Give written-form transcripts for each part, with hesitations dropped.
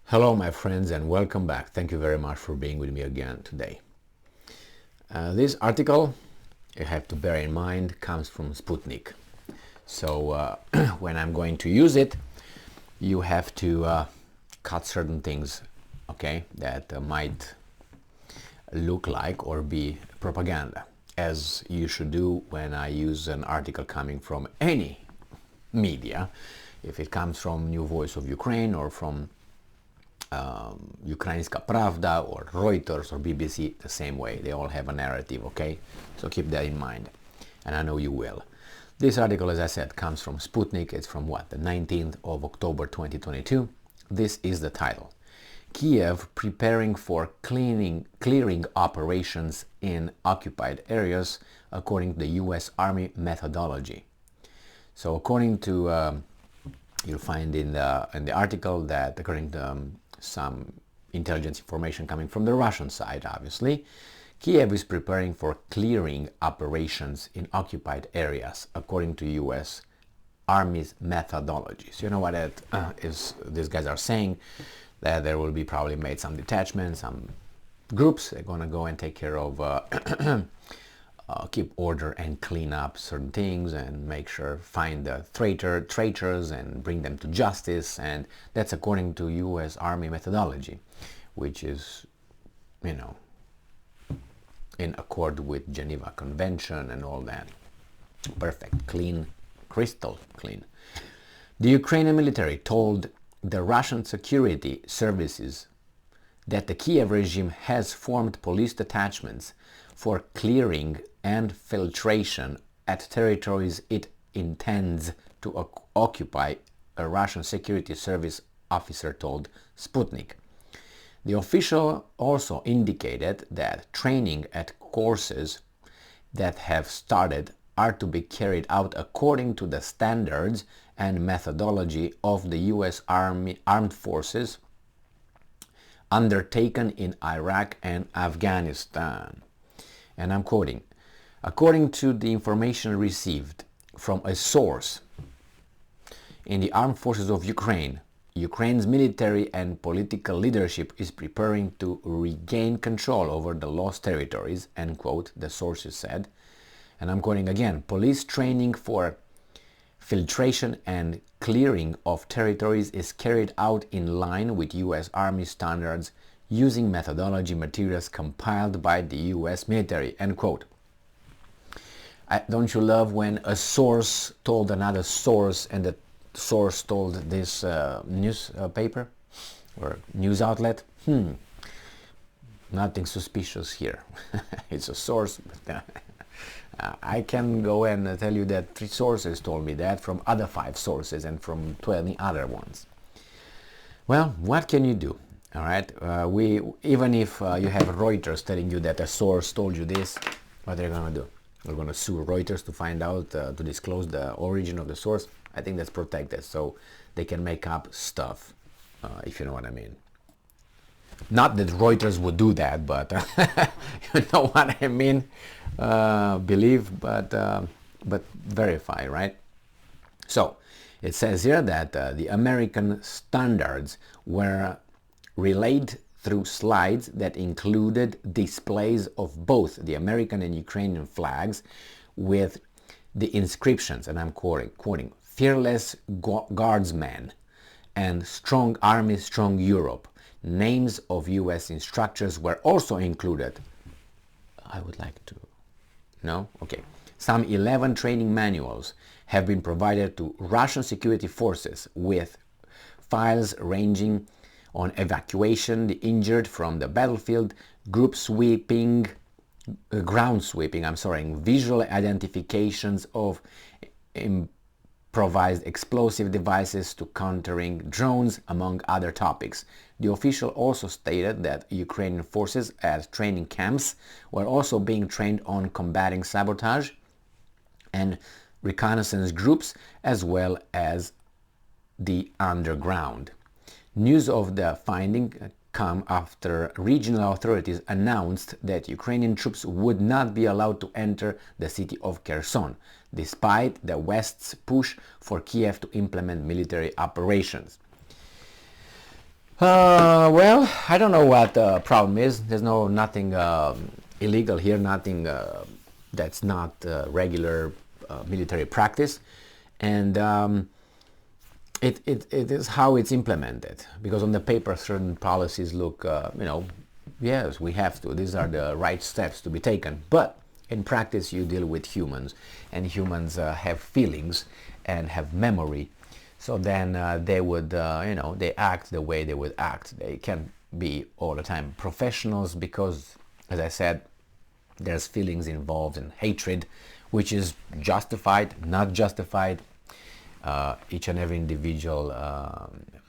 Hello my friends and welcome back. Thank you very much for being with me again today. This article, you have to bear in mind, comes from Sputnik. So when I'm going to use it, you have to cut certain things, okay, that might look like or be propaganda, as you should do when I use an article coming from any media. If it comes from New Voice of Ukraine or from Ukrainska Pravda or Reuters or BBC, the same way. They all have a narrative, okay? So keep that in mind, and I know you will. This article, as I said, comes from Sputnik. It's from what? The 19th of October 2022. This is the title. Kiev preparing for clearing operations in occupied areas according to the US Army methodology. So according to, you'll find in the article that according to some intelligence information coming from the Russian side, obviously, Kiev is preparing for clearing operations in occupied areas according to US Army's methodology. So you know what that is? These guys are saying that there will be probably made some detachments, some groups. They're going to go and take care of keep order and clean up certain things and make sure, find the traitors and bring them to justice. And that's according to US Army methodology, which is, you know, in accord with Geneva Convention and all that. Perfect, clean, crystal clean. The Ukrainian military told the Russian security services that the Kiev regime has formed police detachments for clearing and filtration at territories it intends to occupy, a Russian security service officer told Sputnik. The official also indicated that training at courses that have started are to be carried out according to the standards and methodology of the US Armed Forces undertaken in Iraq and Afghanistan. And I'm quoting, according to the information received from a source in the Armed Forces of Ukraine, Ukraine's military and political leadership is preparing to regain control over the lost territories, end quote, the sources said. And I'm quoting again, police training for filtration and clearing of territories is carried out in line with US Army standards using methodology materials compiled by the US military, end quote. Don't you love when a source told another source and the source told this newspaper or news outlet? Nothing suspicious here. It's a source. I can go and tell you that 3 sources told me that from other 5 sources and from 20 other ones. Well, what can you do? All right, even if you have Reuters telling you that a source told you this, what they're going to do? We're going to sue Reuters to find out, to disclose the origin of the source. I think that's protected, so they can make up stuff, if you know what I mean. Not that Reuters would do that, but you know what I mean. Believe, but verify, right? So it says here that the American standards were relayed through slides that included displays of both the American and Ukrainian flags with the inscriptions, and I'm quoting, "Fearless Guardsmen" and "Strong Army, Strong Europe." Names of US instructors were also included. I would like to... No? Okay. Some 11 training manuals have been provided to Russian security forces with files ranging on evacuation, the injured from the battlefield, ground sweeping, visual identifications of improvised explosive devices to countering drones, among other topics. The official also stated that Ukrainian forces at training camps were also being trained on combating sabotage and reconnaissance groups, as well as the underground. News of the finding come after regional authorities announced that Ukrainian troops would not be allowed to enter the city of Kherson, despite the West's push for Kiev to implement military operations. Well, I don't know what the problem is. There's nothing illegal here, nothing that's not regular military practice, and it is how it's implemented. Because on the paper, certain policies look, yes, we have to. These are the right steps to be taken. But in practice, you deal with humans, and humans have feelings and have memory. So then they would, they act the way they would act. They can't be all the time professionals because, as I said, there's feelings involved and hatred, which is justified, not justified. Each and every individual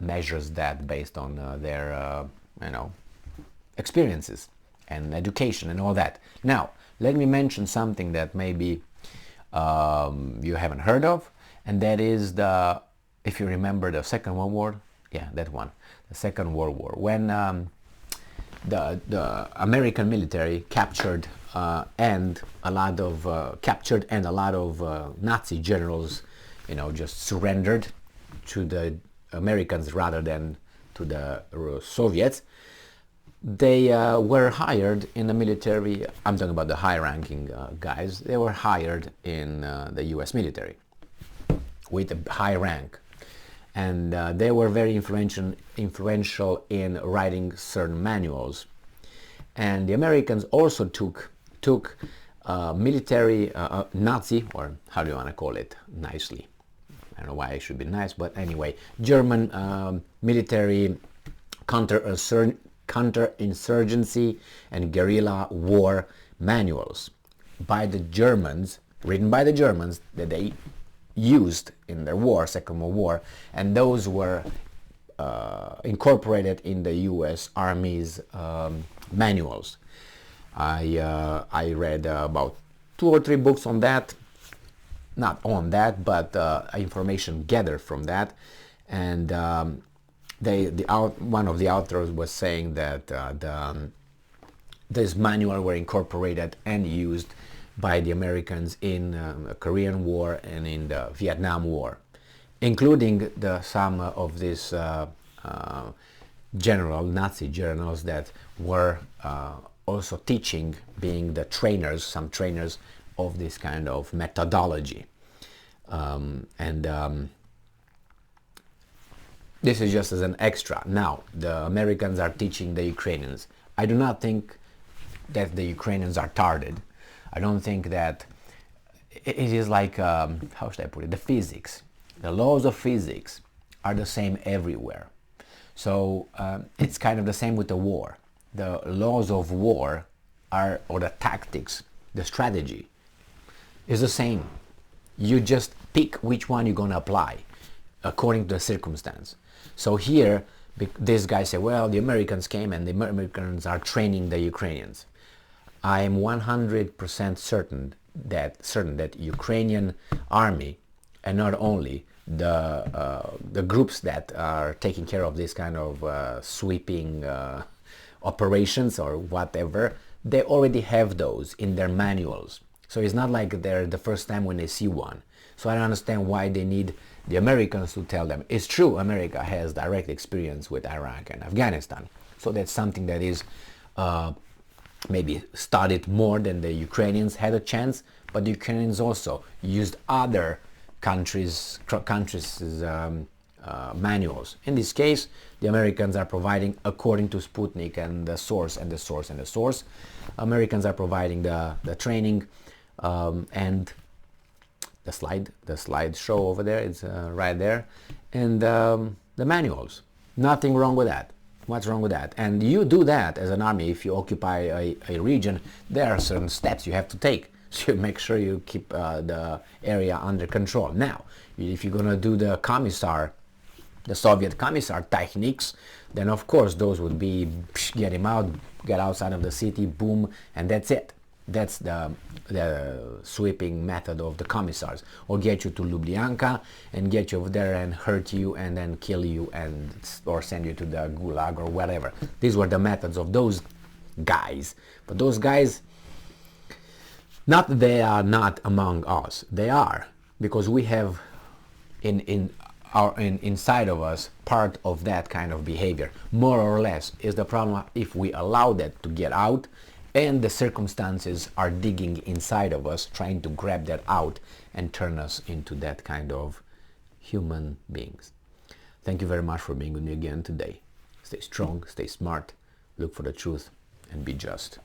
measures that based on their, experiences and education and all that. Now, let me mention something that maybe you haven't heard of, and that is if you remember the Second World War, yeah, that one, the Second World War, when the American military captured and a lot of Nazi generals, just surrendered to the Americans rather than to the Soviets. They were hired in the military. I'm talking about the high-ranking guys. They were hired in the U.S. military with a high rank, and they were very influential in writing certain manuals. And the Americans also took military Nazi, or how do you want to call it nicely? I don't know why I should be nice, but anyway, German military counterinsurgency and guerrilla war manuals by the Germans, written by the Germans, that they used in their war, Second World War, and those were incorporated in the U.S. Army's manuals. I read about 2 or 3 books on that, not on that, but information gathered from that, and one of the authors was saying that this manual were incorporated and used by the Americans in the Korean War and in the Vietnam War, including some of these Nazi generals that were also teaching, being the trainers, some trainers of this kind of methodology. This is just as an extra. Now, the Americans are teaching the Ukrainians. I do not think that the Ukrainians are tarded. I don't think that it is like, how should I put it, the physics. The laws of physics are the same everywhere. So it's kind of the same with the war. The laws of war or the tactics, the strategy is the same. You just pick which one you're going to apply according to the circumstance. So here, this guy said, well, the Americans came and the Americans are training the Ukrainians. I am 100% certain that Ukrainian army, and not only the groups that are taking care of this kind of sweeping operations or whatever, they already have those in their manuals. So it's not like they're the first time when they see one. So I don't understand why they need the Americans to tell them. It's true, America has direct experience with Iraq and Afghanistan. So that's something that is maybe studied more than the Ukrainians had a chance, but the Ukrainians also used other countries' manuals. In this case, the Americans are providing, according to Sputnik and the source and the source and the source, Americans are providing the training and the slide show over there, it's right there, and the manuals. Nothing wrong with that. What's wrong with that? And you do that as an army. If you occupy a region, there are certain steps you have to take. So you make sure you keep the area under control. Now, if you're gonna do the Soviet commissar techniques, then of course those would be get him out, get outside of the city, boom, and that's it. That's the sweeping method of the commissars, or get you to Lubyanka and get you over there and hurt you and then kill you or send you to the gulag or whatever. These were the methods of those guys. But those guys, not that they are not among us, they are, because we have in inside of us part of that kind of behavior, more or less. Is the problem if we allow that to get out and the circumstances are digging inside of us, trying to grab that out and turn us into that kind of human beings. Thank you very much for being with me again today. Stay strong, stay smart, look for the truth, and be just.